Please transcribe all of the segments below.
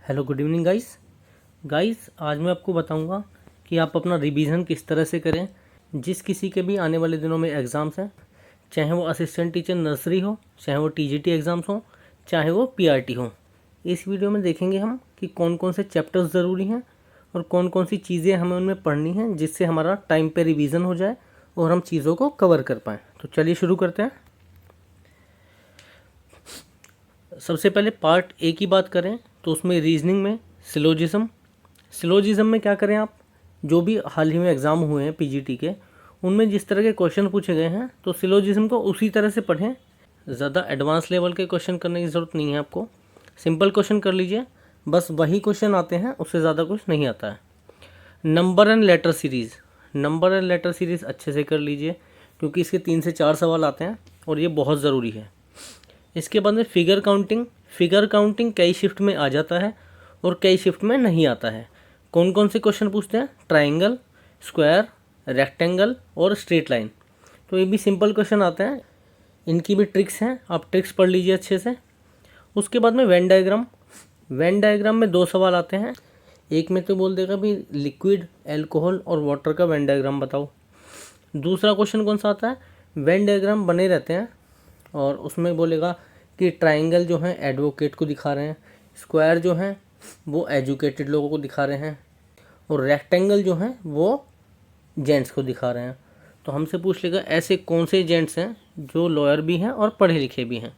Hello good evening guys आज मैं आपको बताऊंगा कि आप अपना रिवीजन किस तरह से करें। जिस किसी के भी आने वाले दिनों में एग्ज़ाम्स हैं, चाहे वो असिस्टेंट टीचर नर्सरी हो, चाहे वो टीजीटी एग्ज़ाम्स हो, चाहे वो पीआरटी हो। इस वीडियो में देखेंगे हम कि कौन कौन से चैप्टर्स ज़रूरी हैं और कौन कौन सी चीज़ें हमें उनमें पढ़नी हैं, जिससे हमारा टाइम पे रिवीजन हो जाए और हम चीज़ों को कवर कर पाएँ। तो चलिए शुरू करते हैं। सबसे पहले पार्ट ए की बात करें तो उसमें रीजनिंग में सिलोजिज्म में क्या करें, आप जो भी हाल ही में एग्ज़ाम हुए हैं पीजीटी के, उनमें जिस तरह के क्वेश्चन पूछे गए हैं तो सिलोजिज्म को उसी तरह से पढ़ें। ज़्यादा एडवांस लेवल के क्वेश्चन करने की ज़रूरत नहीं है, आपको सिंपल क्वेश्चन कर लीजिए, बस वही क्वेश्चन आते हैं, उससे ज़्यादा कुछ नहीं आता है। नंबर एंड लेटर सीरीज़ अच्छे से कर लीजिए, क्योंकि इसके 3 से 4 सवाल आते हैं और ये बहुत ज़रूरी है। इसके बाद में फिगर काउंटिंग कई शिफ्ट में आ जाता है और कई शिफ्ट में नहीं आता है। कौन कौन से क्वेश्चन पूछते हैं? ट्राइंगल, स्क्वायर, रेक्टेंगल और स्ट्रेट लाइन। तो ये भी सिंपल क्वेश्चन आते हैं, इनकी भी ट्रिक्स हैं, आप ट्रिक्स पढ़ लीजिए अच्छे से। उसके बाद में वेन डायग्राम में 2 सवाल आते हैं। एक में तो बोल देगा भी लिक्विड, एल्कोहल और वाटर का वेन डायग्राम बताओ। दूसरा क्वेश्चन कौन सा आता है? वेन डायग्राम बने रहते हैं और उसमें बोलेगा कि ट्राइंगल जो है एडवोकेट को दिखा रहे हैं, स्क्वायर जो है वो एजुकेटेड लोगों को दिखा रहे हैं और रेक्टेंगल जो है वो जेंट्स को दिखा रहे हैं। तो हमसे पूछ लेगा ऐसे कौन से जेंट्स हैं जो लॉयर भी हैं और पढ़े लिखे भी हैं।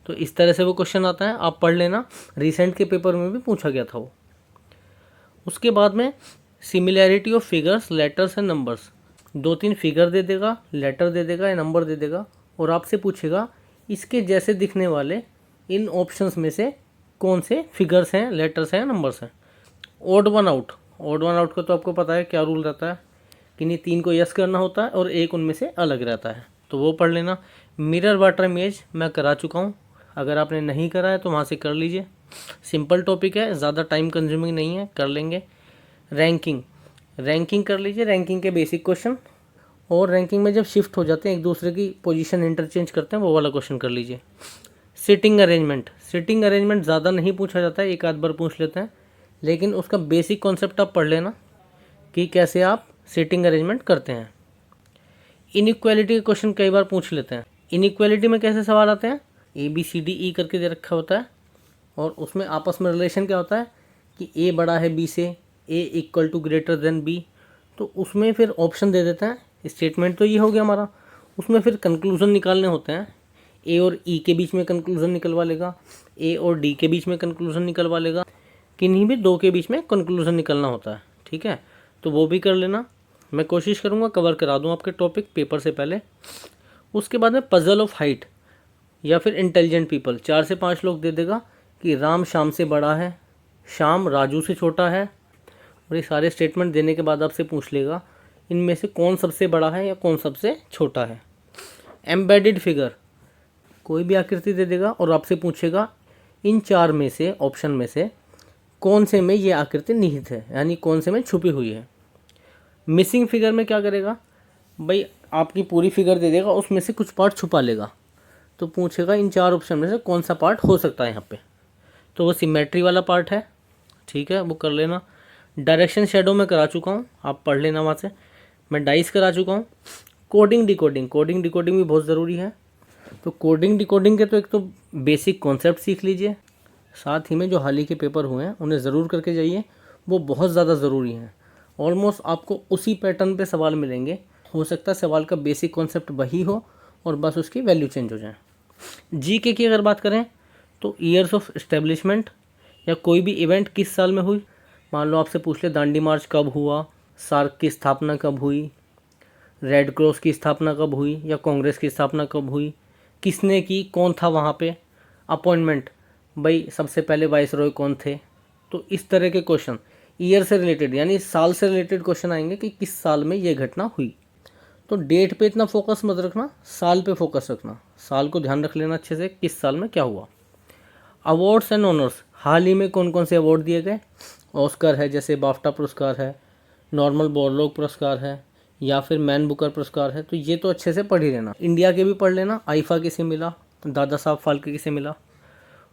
तो इस तरह से वो क्वेश्चन आता है, आप पढ़ लेना, रिसेंट के पेपर में भी पूछा गया था वो। उसके बाद में similarity of figures, letters and numbers. 2-3 figure दे देगा, लेटर दे देगा या नंबर दे देगा और आपसे पूछेगा इसके जैसे दिखने वाले इन ऑप्शंस में से कौन से फिगर्स हैं, लेटर्स हैं, नंबर्स हैं। ओड वन आउट का तो आपको पता है क्या रूल रहता है कि नहीं, 3 को यस करना होता है और एक उनमें से अलग रहता है, तो वो पढ़ लेना। मिरर वाटर इमेज मैं करा चुका हूँ, अगर आपने नहीं करा है तो वहाँ से कर लीजिए, सिंपल टॉपिक है, ज़्यादा टाइम कंज्यूमिंग नहीं है, कर लेंगे। रैंकिंग कर लीजिए, रैंकिंग के बेसिक क्वेश्चन, और रैंकिंग में जब शिफ्ट हो जाते हैं, एक दूसरे की पोजीशन इंटरचेंज करते हैं, वो वाला क्वेश्चन कर लीजिए। सिटिंग अरेंजमेंट ज़्यादा नहीं पूछा जाता है, एक आध बार पूछ लेते हैं, लेकिन उसका बेसिक कॉन्सेप्ट आप पढ़ लेना कि कैसे आप सिटिंग अरेंजमेंट करते हैं। इनइक्वालिटी के क्वेश्चन कई बार पूछ लेते हैं। इनइक्वालिटी में कैसे सवाल आते हैं? ABCDE करके दे रखा होता है और उसमें आपस में रिलेशन क्या होता है कि A बड़ा है B से, A equal to greater than B, तो उसमें फिर ऑप्शन दे देते हैं। स्टेटमेंट तो ये हो गया हमारा, उसमें फिर कंक्लूज़न निकालने होते हैं। A और E के बीच में कंक्लूज़न निकलवा लेगा, A और D के बीच में कंक्लूज़न निकलवा लेगा, किन्हीं भी 2 के बीच में कंक्लूज़न निकलना होता है, ठीक है, तो वो भी कर लेना। मैं कोशिश करूँगा कवर करा दूँ आपके टॉपिक पेपर से पहले। उसके बाद में पज़ल ऑफ हाइट या फिर इंटेलिजेंट पीपल, 4 से 5 लोग दे देगा कि राम श्याम से बड़ा है, श्याम राजू से छोटा है, और ये सारे स्टेटमेंट देने के बाद आपसे पूछ लेगा इनमें से कौन सबसे बड़ा है या कौन सबसे छोटा है। एम्बेडेड फिगर, कोई भी आकृति दे देगा और आपसे पूछेगा इन 4 में से, ऑप्शन में से कौन से में ये आकृति निहित है, यानी कौन से में छुपी हुई है। मिसिंग फिगर में क्या करेगा भाई, आपकी पूरी फिगर दे देगा, उसमें से कुछ पार्ट छुपा लेगा, तो पूछेगा इन 4 ऑप्शन में से कौन सा पार्ट हो सकता है यहाँ पे, तो वो सिमेट्री वाला पार्ट है, ठीक है, वो कर लेना। डायरेक्शन शेडो में करा चुका हूँ, आप पढ़ लेना वहाँ से। मैं डाइस करा चुका हूँ। कोडिंग डिकोडिंग भी बहुत ज़रूरी है, तो कोडिंग डिकोडिंग के तो एक तो बेसिक कॉन्सेप्ट सीख लीजिए, साथ ही में जो हाल ही के पेपर हुए हैं उन्हें ज़रूर करके जाइए, वो बहुत ज़्यादा ज़रूरी हैं। ऑलमोस्ट आपको उसी पैटर्न पे सवाल मिलेंगे, हो सकता है सवाल का बेसिक कॉन्सेप्ट वही हो और बस उसकी वैल्यू चेंज हो जाए। जीके की अगर बात करें तो ईयर्स ऑफ इस्टेब्लिशमेंट, या कोई भी इवेंट किस साल में हुई, मान लो आपसे पूछ ले दांडी मार्च कब हुआ, सार्क की स्थापना कब हुई, रेड क्रॉस की स्थापना कब हुई, या कांग्रेस की स्थापना कब हुई, किसने की, कौन था वहाँ पे, अपॉइंटमेंट, भाई सबसे पहले वाइसरॉय कौन थे। तो इस तरह के क्वेश्चन ईयर से रिलेटेड यानी साल से रिलेटेड क्वेश्चन आएंगे कि किस साल में ये घटना हुई। तो डेट पे इतना फोकस मत रखना, साल पे फोकस रखना, साल को ध्यान रख लेना अच्छे से किस साल में क्या हुआ। अवार्ड्स एंड ऑनर्स, हाल ही में कौन कौन से अवार्ड दिए गए, ऑस्कर है, जैसे बाफ्टा पुरस्कार है, नॉर्मल बोरलॉग पुरस्कार है, या फिर मैन बुकर पुरस्कार है, तो ये तो अच्छे से पढ़ ही लेना। इंडिया के भी पढ़ लेना, आईफा किसे मिला, दादा साहब फाल्के किसे मिला।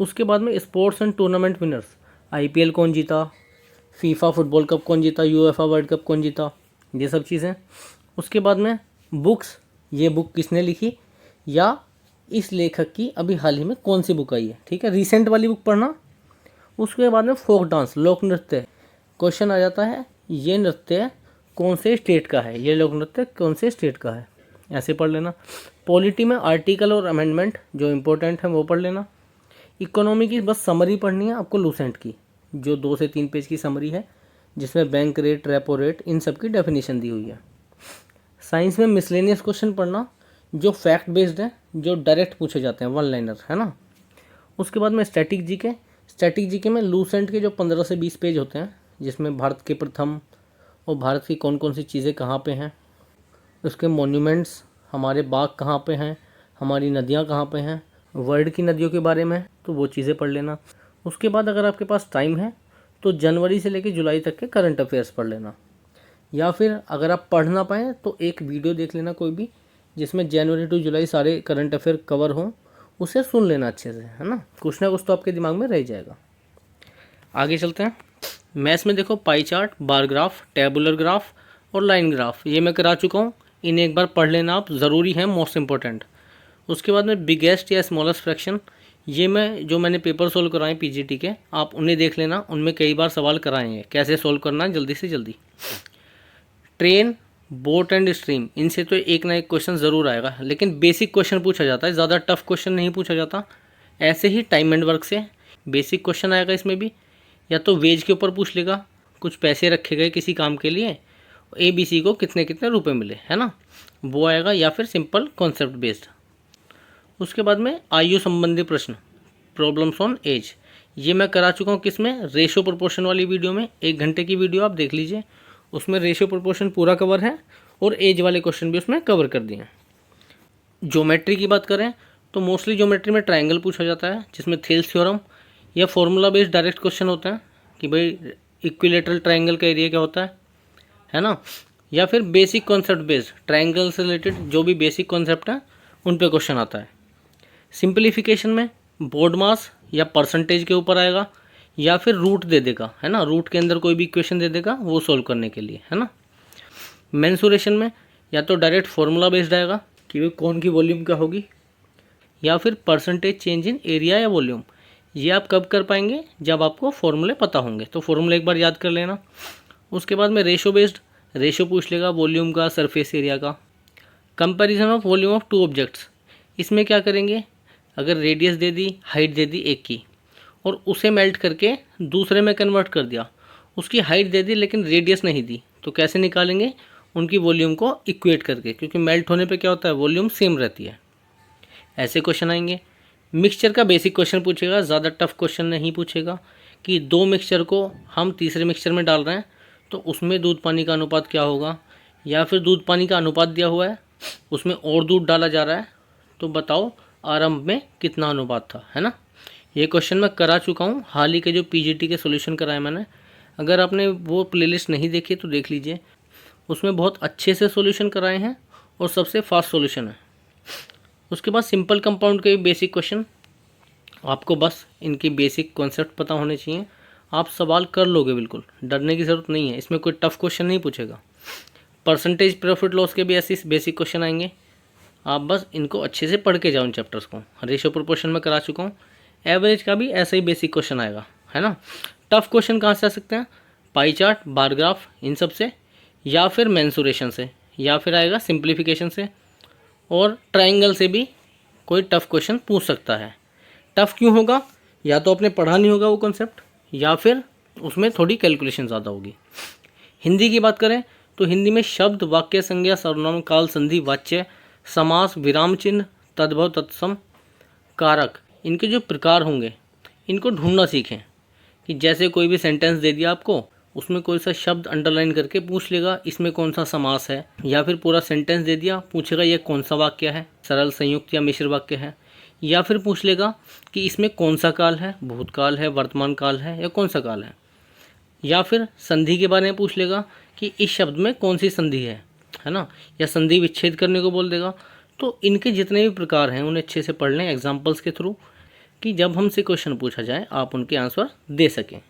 उसके बाद में sports and tournament winners, IPL कौन जीता, फीफा फुटबॉल कप कौन जीता, यूएफए वर्ल्ड कप कौन जीता, ये सब चीज़ें। उसके बाद में बुक्स, ये बुक किसने लिखी या इस लेखक की अभी हाल ही में कौन सी बुक आई है, ठीक है, रिसेंट वाली बुक पढ़ना। उसके बाद में फोक डांस, लोक नृत्य, क्वेश्चन आ जाता है ये नृत्य कौन से स्टेट का है, ये लोक नृत्य कौन से स्टेट का है, ऐसे पढ़ लेना। पॉलिटी में आर्टिकल और अमेंडमेंट जो इम्पोर्टेंट है वो पढ़ लेना। इकोनॉमी की बस समरी पढ़नी है आपको लूसेंट की, जो 2 से 3 पेज की समरी है जिसमें बैंक रेट, रेपो रेट, इन सब की डेफिनेशन दी हुई है। साइंस में मिसलेनियस क्वेश्चन पढ़ना जो फैक्ट बेस्ड है, जो डायरेक्ट पूछे जाते हैं, वन लाइनर, है ना। उसके बाद में स्टैटिक जीके, स्टैटिक जीके में लूसेंट के जो 15 से 20 पेज होते हैं जिसमें भारत के प्रथम और भारत की कौन कौन सी चीज़ें कहाँ पे हैं, उसके मॉन्यूमेंट्स, हमारे बाग कहाँ पे हैं, हमारी नदियाँ कहाँ पे हैं, वर्ल्ड की नदियों के बारे में, तो वो चीज़ें पढ़ लेना। उसके बाद अगर आपके पास टाइम है तो जनवरी से लेकर जुलाई तक के करंट अफेयर्स पढ़ लेना, या फिर अगर आप पढ़ ना पाएँ तो एक वीडियो देख लेना कोई भी जिसमें जनवरी टू जुलाई सारे करंट अफेयर कवर हों, उसे सुन लेना अच्छे से, है ना, कुछ ना कुछ तो आपके दिमाग में रह जाएगा। आगे चलते हैं। मैथ्स में देखो pie chart, bar graph, tabular graph और लाइन ग्राफ, ये मैं करा चुका हूँ, इन्हें एक बार पढ़ लेना आप, ज़रूरी है, मोस्ट इंपॉर्टेंट। उसके बाद में बिगेस्ट या स्मॉलेस्ट फ्रैक्शन, ये मैंने पेपर सोल्व कराए पीजीटी के, आप उन्हें देख लेना, उनमें कई बार सवाल कराए हैं, कैसे सोल्व करना है जल्दी से जल्दी। ट्रेन, बोट एंड स्ट्रीम, इनसे तो एक ना एक क्वेश्चन ज़रूर आएगा, लेकिन बेसिक क्वेश्चन पूछा जाता है, ज़्यादा टफ क्वेश्चन नहीं पूछा जाता। ऐसे ही टाइम एंड वर्क से बेसिक क्वेश्चन आएगा इसमें भी, या तो वेज के ऊपर पूछ लेगा, कुछ पैसे रखे गए किसी काम के लिए, ABC को कितने कितने रुपए मिले, है ना, वो आएगा, या फिर सिंपल कॉन्सेप्ट बेस्ड। उसके बाद में आयु संबंधी प्रश्न, प्रॉब्लम्स ऑन एज, ये मैं करा चुका हूँ किस में, रेशो प्रोपोर्शन वाली वीडियो में, 1 घंटे की वीडियो आप देख लीजिए, उसमें रेशो प्रोपोर्शन पूरा कवर है और एज वाले क्वेश्चन भी उसमें कवर कर दिए हैं। ज्योमेट्री की बात करें तो मोस्टली ज्योमेट्री में ट्रायंगल पूछा जाता है, जिसमें थेल्स थ्योरम या फॉर्मूला बेस्ड डायरेक्ट क्वेश्चन होते हैं कि भाई इक्विलेटरल ट्रायंगल का एरिया क्या होता है ना, या फिर बेसिक कॉन्सेप्ट बेस्ड ट्रायंगल से रिलेटेड जो भी बेसिक कॉन्सेप्ट है उन पे क्वेश्चन आता है। सिंप्लीफिकेशन में बोर्ड मास या परसेंटेज के ऊपर आएगा, या फिर रूट दे देगा, है ना, रूट के अंदर कोई भी इक्वेशन दे देगा वो सोल्व करने के लिए, है ना। मेंसुरेशन में या तो डायरेक्ट फॉर्मूला बेस्ड आएगा कि कौन की वॉल्यूम क्या होगी, या फिर परसेंटेज चेंज इन एरिया या वॉल्यूम, ये आप कब कर पाएंगे, जब आपको फॉर्मूले पता होंगे, तो फॉर्मूला एक बार याद कर लेना। उसके बाद में रेशो बेस्ड, रेशो पूछ लेगा वॉल्यूम का, सरफेस एरिया का। Comparison of volume of 2 objects, इसमें क्या करेंगे, अगर रेडियस दे दी, हाइट दे दी एक की, और उसे मेल्ट करके दूसरे में कन्वर्ट कर दिया, उसकी हाइट दे दी लेकिन रेडियस नहीं दी, तो कैसे निकालेंगे, उनकी वॉल्यूम को इक्वेट करके, क्योंकि मेल्ट होने पे क्या होता है, वॉल्यूम सेम रहती है। ऐसे क्वेश्चन आएंगे। मिक्सचर का बेसिक क्वेश्चन पूछेगा, ज़्यादा टफ क्वेश्चन नहीं पूछेगा कि 2 मिक्सचर को हम तीसरे मिक्सचर में डाल रहे हैं तो उसमें दूध पानी का अनुपात क्या होगा, या फिर दूध पानी का अनुपात दिया हुआ है उसमें और दूध डाला जा रहा है तो बताओ आरंभ में कितना अनुपात था, है ना। ये क्वेश्चन मैं करा चुका हूँ, हाल ही के जो पीजीटी के सॉल्यूशन कराए मैंने, अगर आपने वो प्लेलिस्ट नहीं देखी तो देख लीजिए, उसमें बहुत अच्छे से सॉल्यूशन कराए हैं और सबसे फास्ट सॉल्यूशन है। उसके बाद सिंपल कंपाउंड के बेसिक क्वेश्चन, आपको बस इनकी बेसिक कॉन्सेप्ट पता होने चाहिए, आप सवाल कर लोगे, बिल्कुल डरने की ज़रूरत नहीं है, इसमें कोई टफ क्वेश्चन नहीं पूछेगा। परसेंटेज प्रॉफिट लॉस के भी ऐसे बेसिक क्वेश्चन आएंगे, आप बस इनको अच्छे से पढ़ के जाओ इन चैप्टर्स को। रेशियो प्रोपोर्शन में करा चुका हूँ। एवरेज का भी ऐसा ही बेसिक क्वेश्चन आएगा, है ना। टफ क्वेश्चन कहाँ से आ सकते हैं, पाई चार्ट, बार ग्राफ, इन सब से, या फिर मेंसुरेशन से, या फिर आएगा सिंप्लीफिकेशन से, और ट्रायंगल से भी कोई टफ क्वेश्चन पूछ सकता है। टफ क्यों होगा, या तो आपने पढ़ा नहीं होगा वो कॉन्सेप्ट, या फिर उसमें थोड़ी कैलकुलेशन ज़्यादा होगी। हिंदी की बात करें तो हिंदी में शब्द, वाक्य, संज्ञा, सर्वनाम, काल, संधि, वाच्य, समास, विराम चिन्ह, तद्भव, तत्सम, कारक, इनके जो प्रकार होंगे इनको ढूंढना सीखें। कि जैसे कोई भी सेंटेंस दे दिया आपको, उसमें कोई सा शब्द अंडरलाइन करके पूछ लेगा इसमें कौन सा समास है, या फिर पूरा सेंटेंस दे दिया पूछेगा ये कौन सा वाक्य है, सरल, संयुक्त या मिश्र वाक्य है, या फिर पूछ लेगा कि इसमें कौन सा काल है, भूतकाल है, वर्तमान काल है, या कौन सा काल है, या फिर संधि के बारे में पूछ लेगा कि इस शब्द में कौन सी संधि है ना, या संधि विच्छेद करने को बोल देगा। तो इनके जितने भी प्रकार हैं उन्हें अच्छे से पढ़ लें एग्जाम्पल्स के थ्रू, कि जब हमसे क्वेश्चन पूछा जाए आप उनके आंसर दे सकें।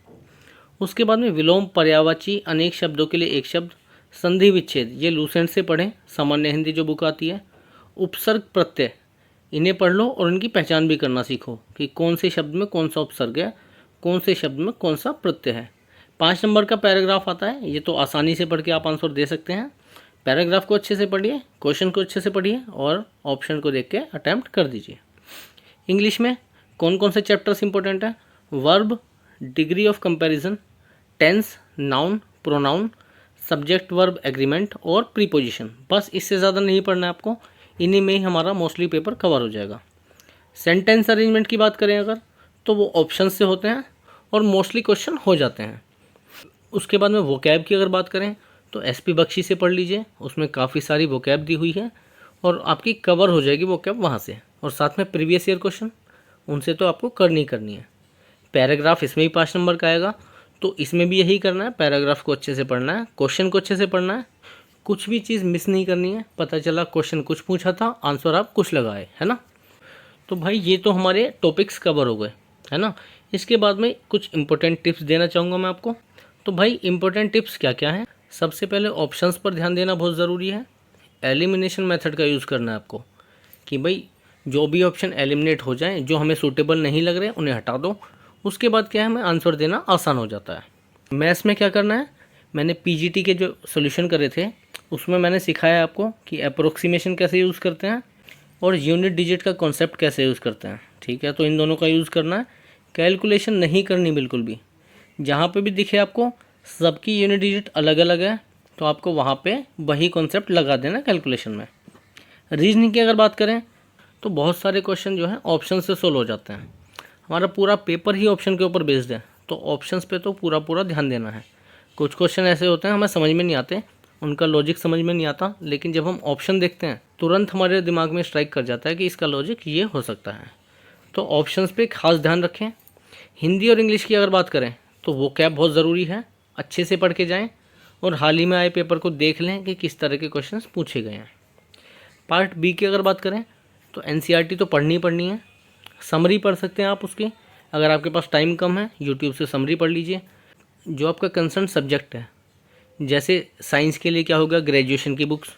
उसके बाद में विलोम, पर्यायवाची, अनेक शब्दों के लिए एक शब्द, संधि विच्छेद, ये लूसेंट से पढ़ें, सामान्य हिंदी जो बुक आती है। उपसर्ग प्रत्यय, इन्हें पढ़ लो और इनकी पहचान भी करना सीखो कि कौन से शब्द में कौन सा उपसर्ग है, कौन से शब्द में कौन सा प्रत्यय है। 5 नंबर का पैराग्राफ आता है, ये तो आसानी से पढ़ के आप आंसर दे सकते हैं। पैराग्राफ को अच्छे से पढ़िए, क्वेश्चन को अच्छे से पढ़िए और ऑप्शन को देख के अटैम्प्ट कर दीजिए। इंग्लिश में कौन कौन से चैप्टर्स इंपॉर्टेंट है? Verb, degree of comparison, tense, noun, pronoun, subject verb agreement और प्रीपोजिशन। बस इससे ज़्यादा नहीं पढ़ना है आपको, इन्हीं में ही हमारा मोस्टली पेपर कवर हो जाएगा। सेंटेंस अरेंजमेंट की बात करें अगर, तो वो ऑप्शन से होते हैं और मोस्टली क्वेश्चन हो जाते हैं। उसके बाद में वोकैब की अगर बात करें तो एसपी बख्शी से पढ़ लीजिए, उसमें काफ़ी सारी वोकैब दी हुई है और आपकी कवर हो जाएगी वोकैब वहाँ से। और साथ में प्रीवियस ईयर क्वेश्चन, उनसे तो आपको करनी है। पैराग्राफ इसमें भी 5 नंबर का आएगा, तो इसमें भी यही करना है, पैराग्राफ को अच्छे से पढ़ना है, क्वेश्चन को अच्छे से पढ़ना है, कुछ भी चीज़ मिस नहीं करनी है। पता चला क्वेश्चन कुछ पूछा था, आंसर आप कुछ लगाए, है ना। तो भाई ये तो हमारे टॉपिक्स कवर हो गए, है ना। इसके बाद में कुछ इंपॉर्टेंट टिप्स देना चाहूँगा मैं आपको। तो भाई इंपॉर्टेंट टिप्स क्या क्या हैं? सबसे पहले ऑप्शंस पर ध्यान देना बहुत ज़रूरी है। एलिमिनेशन मेथड का यूज़ करना है आपको कि भाई जो भी ऑप्शन एलिमिनेट हो जाए, जो हमें सूटेबल नहीं लग रहे उन्हें हटा दो। उसके बाद क्या है, हमें आंसर देना आसान हो जाता है। मैथ्स में क्या करना है, मैंने पीजीटी के जो सोल्यूशन करे थे उसमें मैंने सिखाया आपको कि अप्रोक्सीमेशन कैसे यूज़ करते हैं और यूनिट डिजिट का कॉन्सेप्ट कैसे यूज़ करते हैं। ठीक है, तो इन दोनों का यूज़ करना है। कैलकुलेशन नहीं करनी बिल्कुल भी। जहाँ पे भी दिखे आपको सबकी यूनिट डिजिट अलग अलग है, तो आपको वहाँ पे वही कॉन्सेप्ट लगा देना कैलकुलेशन में। रीजनिंग की अगर बात करें तो बहुत सारे क्वेश्चन जो हैं ऑप्शन से सोल्व हो जाते हैं। हमारा पूरा पेपर ही ऑप्शन के ऊपर बेस्ड है, तो ऑप्शंस पे तो पूरा ध्यान देना है। कुछ क्वेश्चन ऐसे होते हैं हमें समझ में नहीं आते, उनका लॉजिक समझ में नहीं आता, लेकिन जब हम ऑप्शन देखते हैं तुरंत हमारे दिमाग में स्ट्राइक कर जाता है कि इसका लॉजिक ये हो सकता है। तो ऑप्शंस पे खास ध्यान रखें। हिंदी और इंग्लिश की अगर बात करें तो वो कैब बहुत ज़रूरी है, अच्छे से पढ़ के जाएं और हाल ही में आए पेपर को देख लें कि किस तरह के क्वेश्चंस पूछे गए हैं। पार्ट बी की अगर बात करें तो एनसीईआरटी तो पढ़नी है। समरी पढ़ सकते हैं आप उसकी, अगर आपके पास टाइम कम है यूट्यूब से समरी पढ़ लीजिए। जो आपका कंसर्न सब्जेक्ट है, जैसे साइंस के लिए क्या होगा ग्रेजुएशन की बुक्स,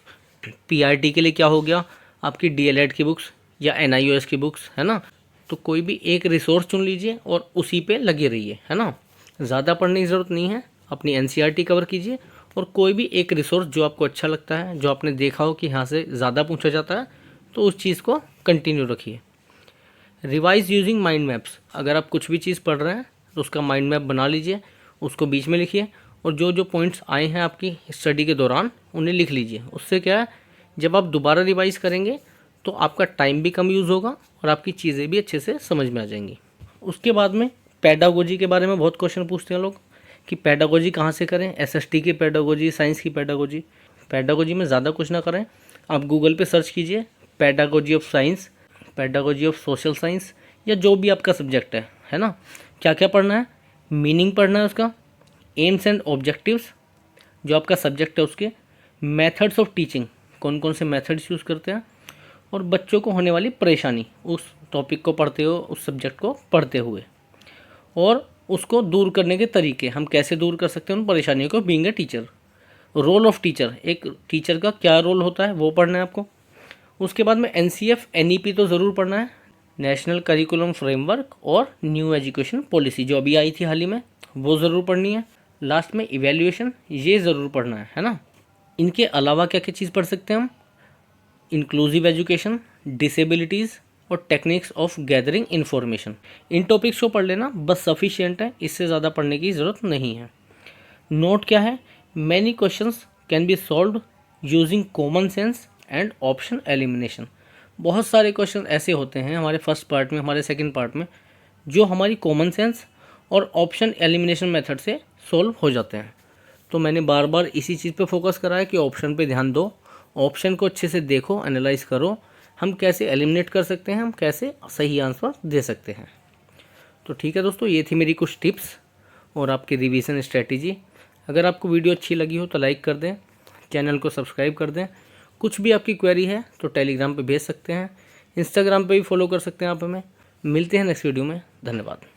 पीआरटी के लिए क्या हो गया आपकी डीएलएड की बुक्स या एनआईओएस की बुक्स, है ना। तो कोई भी एक रिसोर्स चुन लीजिए और उसी पे लगे रहिए, है ना। ज़्यादा पढ़ने की ज़रूरत नहीं है, अपनी एनसीईआरटी कवर कीजिए और कोई भी एक रिसोर्स जो आपको अच्छा लगता है, जो आपने देखा हो कि यहाँ से ज़्यादा पूछा जाता है, तो उस चीज़ को कंटिन्यू रखिए। रिवाइज यूजिंग माइंड मैप्स, अगर आप कुछ भी चीज़ पढ़ रहे हैं तो उसका माइंड मैप बना लीजिए, उसको बीच में लिखिए और जो जो पॉइंट्स आए हैं आपकी स्टडी के दौरान उन्हें लिख लीजिए। उससे क्या है, जब आप दोबारा रिवाइज करेंगे तो आपका टाइम भी कम यूज़ होगा और आपकी चीज़ें भी अच्छे से समझ में आ जाएंगी। उसके बाद में पेडागोजी के बारे में बहुत क्वेश्चन पूछते हैं लोग कि पेडागोजी कहाँ से करें, एसएसटी की पेडागोजी, साइंस की पेडागोजी। पेडागोजी में ज़्यादा कुछ ना करें, आप गूगल पे सर्च कीजिए pedagogy of science, pedagogy of social science या जो भी आपका सब्जेक्ट है ना। क्या क्या पढ़ना है, मीनिंग पढ़ना है उसका, एम्स एंड ऑब्जेक्टिव्स जो आपका सब्जेक्ट है उसके, मेथड्स ऑफ टीचिंग कौन कौन से मेथड्स यूज़ करते हैं, और बच्चों को होने वाली परेशानी उस टॉपिक को पढ़ते हो, उस सब्जेक्ट को पढ़ते हुए, और उसको दूर करने के तरीके, हम कैसे दूर कर सकते हैं उन परेशानियों को being a teacher. Role of teacher, एक टीचर का क्या रोल होता है वो पढ़ना है आपको। उसके बाद में एनसीएफ एनईपी तो ज़रूर पढ़ना है, नेशनल करिकुलम फ्रेमवर्क और न्यू एजुकेशन पॉलिसी जो अभी आई थी हाल ही में, वो ज़रूर पढ़नी है। लास्ट में इवैल्यूएशन, ये ज़रूर पढ़ना है ना। इनके अलावा क्या क्या चीज़ पढ़ सकते हैं हम, इंक्लूसिव एजुकेशन, डिसेबिलिटीज़ और techniques of gathering information. In topics को पढ़ लेना बस सफिशिएंट है, इससे ज़्यादा पढ़ने की ज़रूरत नहीं है। नोट क्या है, many questions can be solved using common sense and option elimination. बहुत सारे क्वेश्चन ऐसे होते हैं हमारे फर्स्ट पार्ट में, हमारे सेकंड पार्ट में, जो हमारी कॉमन सेंस और ऑप्शन एलिमिनेशन मेथड से सॉल्व हो जाते हैं। तो मैंने बार बार इसी चीज़ पे फोकस करा है कि ऑप्शन पे ध्यान दो, ऑप्शन को अच्छे से देखो, एनालाइज करो, हम कैसे एलिमिनेट कर सकते हैं, हम कैसे सही आंसर दे सकते हैं। तो ठीक है दोस्तों, ये थी मेरी कुछ टिप्स और आपकी रिवीजन स्ट्रेटजी। अगर आपको वीडियो अच्छी लगी हो तो लाइक कर दें, चैनल को सब्सक्राइब कर दें। कुछ भी आपकी क्वेरी है तो टेलीग्राम पे भेज सकते हैं, इंस्टाग्राम पे भी फॉलो कर सकते हैं आप हमें। मिलते हैं नेक्स्ट वीडियो में, धन्यवाद।